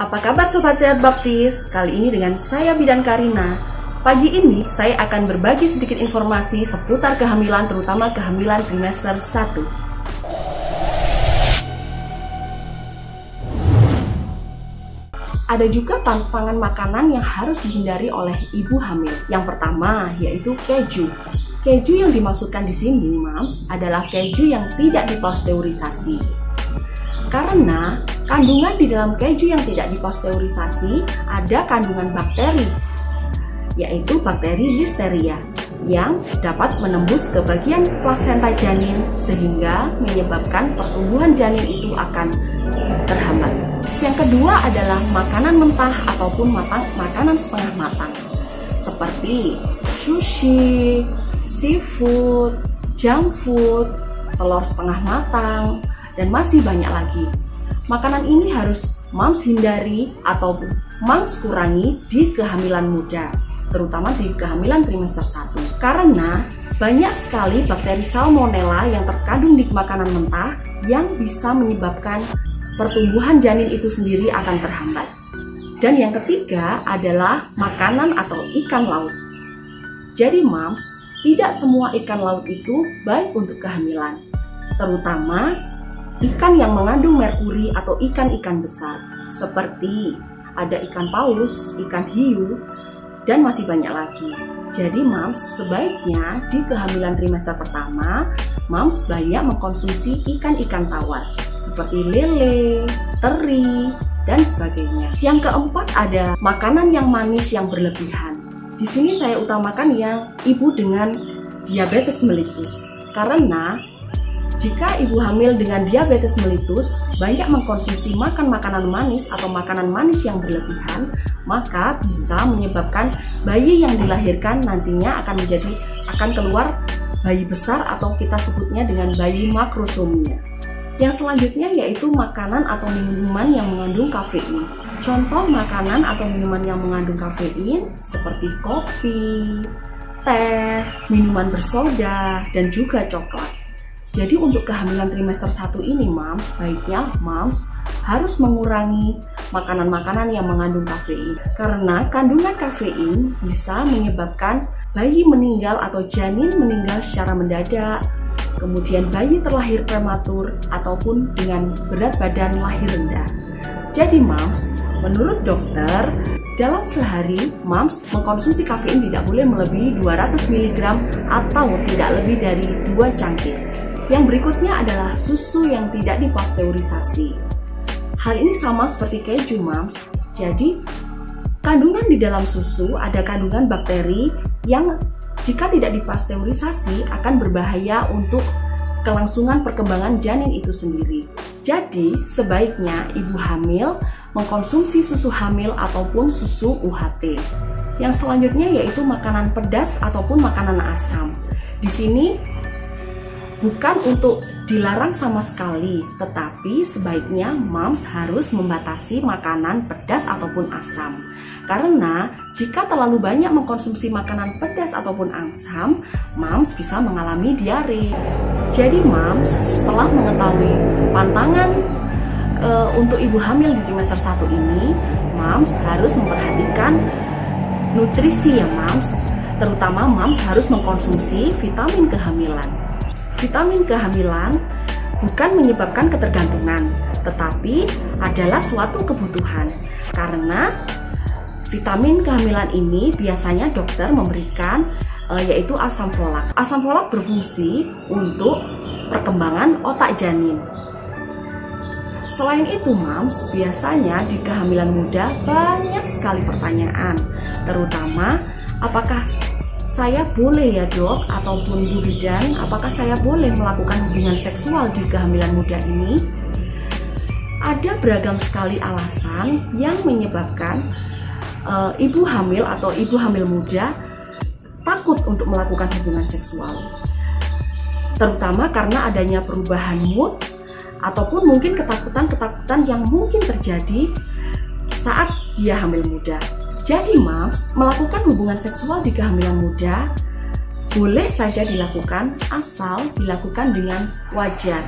Apa kabar Sobat Sehat Baptis? Kali ini dengan saya Bidan Karina. Pagi ini saya akan berbagi sedikit informasi seputar kehamilan, terutama kehamilan trimester 1. Ada juga pantangan makanan yang harus dihindari oleh ibu hamil. Yang pertama yaitu keju. Keju yang dimaksudkan di sini, Mams, adalah keju yang tidak dipasteurisasi. Karena kandungan di dalam keju yang tidak dipasteurisasi ada kandungan bakteri, yaitu bakteri Listeria, yang dapat menembus ke bagian plasenta janin sehingga menyebabkan pertumbuhan janin itu akan terhambat. Yang kedua adalah makanan mentah ataupun makanan setengah matang, seperti sushi, seafood, junk food, telur setengah matang, dan masih banyak lagi. Makanan ini harus Mams hindari atau Mams kurangi di kehamilan muda, terutama di kehamilan trimester 1. Karena banyak sekali bakteri Salmonella yang terkandung di makanan mentah yang bisa menyebabkan pertumbuhan janin itu sendiri akan terhambat. Dan yang ketiga adalah makanan atau ikan laut. Jadi Mams, tidak semua ikan laut itu baik untuk kehamilan, terutama ikan yang mengandung merkuri atau ikan-ikan besar, seperti ada ikan paus, ikan hiu, dan masih banyak lagi. Jadi Mams, sebaiknya di kehamilan trimester pertama, Mams banyak mengkonsumsi ikan-ikan tawar, seperti lele, teri, dan sebagainya. Yang keempat ada makanan yang manis yang berlebihan. Di sini saya utamakan yang ibu dengan diabetes mellitus, karena jika ibu hamil dengan diabetes mellitus banyak mengkonsumsi makanan manis atau makanan manis yang berlebihan, maka bisa menyebabkan bayi yang dilahirkan nantinya akan keluar bayi besar atau kita sebutnya dengan bayi makrosomia. Yang selanjutnya yaitu makanan atau minuman yang mengandung kafein. Contoh makanan atau minuman yang mengandung kafein seperti kopi, teh, minuman bersoda, dan juga coklat. Jadi untuk kehamilan trimester 1 ini Mams, baiknya Mams harus mengurangi makanan-makanan yang mengandung kafein. Karena kandungan kafein bisa menyebabkan bayi meninggal atau janin meninggal secara mendadak, kemudian bayi terlahir prematur ataupun dengan berat badan lahir rendah. Jadi Mams, menurut dokter, dalam sehari Mams mengkonsumsi kafein tidak boleh melebihi 200 mg atau tidak lebih dari 2 cangkir. Yang berikutnya adalah susu yang tidak dipasteurisasi. Hal ini sama seperti keju Mams. Jadi kandungan di dalam susu ada kandungan bakteri yang jika tidak dipasteurisasi akan berbahaya untuk kelangsungan perkembangan janin itu sendiri. Jadi sebaiknya ibu hamil mengkonsumsi susu hamil ataupun susu UHT. Yang selanjutnya yaitu makanan pedas ataupun makanan asam. Di sini bukan untuk dilarang sama sekali, tetapi sebaiknya Mams harus membatasi makanan pedas ataupun asam. Karena jika terlalu banyak mengkonsumsi makanan pedas ataupun asam, Mams bisa mengalami diare. Jadi Mams, setelah mengetahui pantangan untuk ibu hamil di trimester 1 ini, Mams harus memperhatikan nutrisi ya Mams. Terutama Mams harus mengkonsumsi vitamin kehamilan. Vitamin kehamilan bukan menyebabkan ketergantungan, tetapi adalah suatu kebutuhan. Karena vitamin kehamilan ini biasanya dokter memberikan yaitu asam folat. Asam folat berfungsi untuk perkembangan otak janin. Selain itu Mams, biasanya di kehamilan muda banyak sekali pertanyaan, terutama apakah saya boleh ya dok ataupun Bu Bidan, apakah saya boleh melakukan hubungan seksual di kehamilan muda ini? Ada beragam sekali alasan yang menyebabkan ibu hamil atau ibu hamil muda takut untuk melakukan hubungan seksual. Terutama karena adanya perubahan mood ataupun mungkin ketakutan-ketakutan yang mungkin terjadi saat dia hamil muda. Jadi Mams, melakukan hubungan seksual di kehamilan muda boleh saja dilakukan asal dilakukan dengan wajar.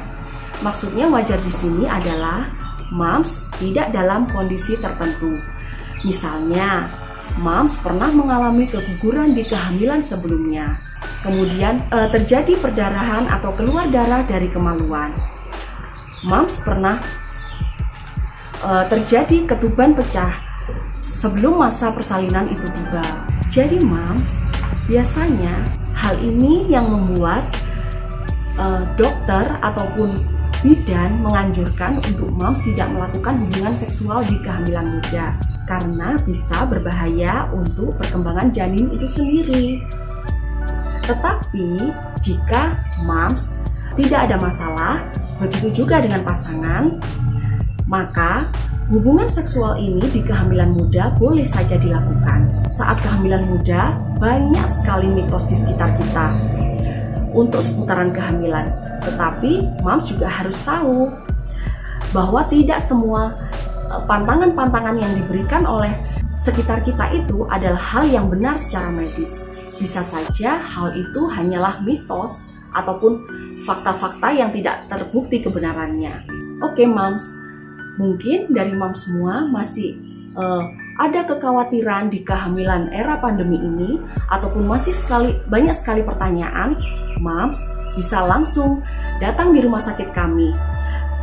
Maksudnya wajar di sini adalah moms tidak dalam kondisi tertentu. Misalnya, moms pernah mengalami keguguran di kehamilan sebelumnya. Kemudian terjadi perdarahan atau keluar darah dari kemaluan. Moms pernah terjadi ketuban pecah sebelum masa persalinan itu tiba. Jadi moms, biasanya hal ini yang membuat dokter ataupun bidan menganjurkan untuk moms tidak melakukan hubungan seksual di kehamilan muda karena bisa berbahaya untuk perkembangan janin itu sendiri. Tetapi jika moms tidak ada masalah, begitu juga dengan pasangan, maka hubungan seksual ini di kehamilan muda boleh saja dilakukan. Saat kehamilan muda, banyak sekali mitos di sekitar kita untuk seputaran kehamilan. Tetapi moms juga harus tahu bahwa tidak semua pantangan-pantangan yang diberikan oleh sekitar kita itu adalah hal yang benar secara medis. Bisa saja hal itu hanyalah mitos ataupun fakta-fakta yang tidak terbukti kebenarannya. Oke moms, mungkin dari moms semua masih ada kekhawatiran di kehamilan era pandemi ini ataupun masih banyak sekali pertanyaan. Moms bisa langsung datang di rumah sakit kami,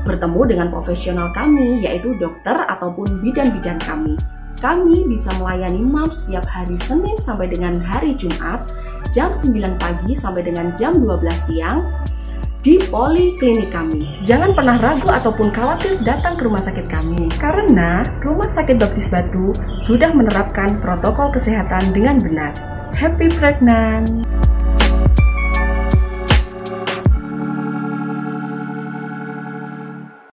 bertemu dengan profesional kami yaitu dokter ataupun bidan-bidan kami. Kami bisa melayani moms setiap hari Senin sampai dengan hari Jumat jam 9 pagi sampai dengan jam 12 siang di poliklinik kami. Jangan pernah ragu ataupun khawatir datang ke rumah sakit kami karena Rumah Sakit Baptis Batu sudah menerapkan protokol kesehatan dengan benar. Happy pregnant!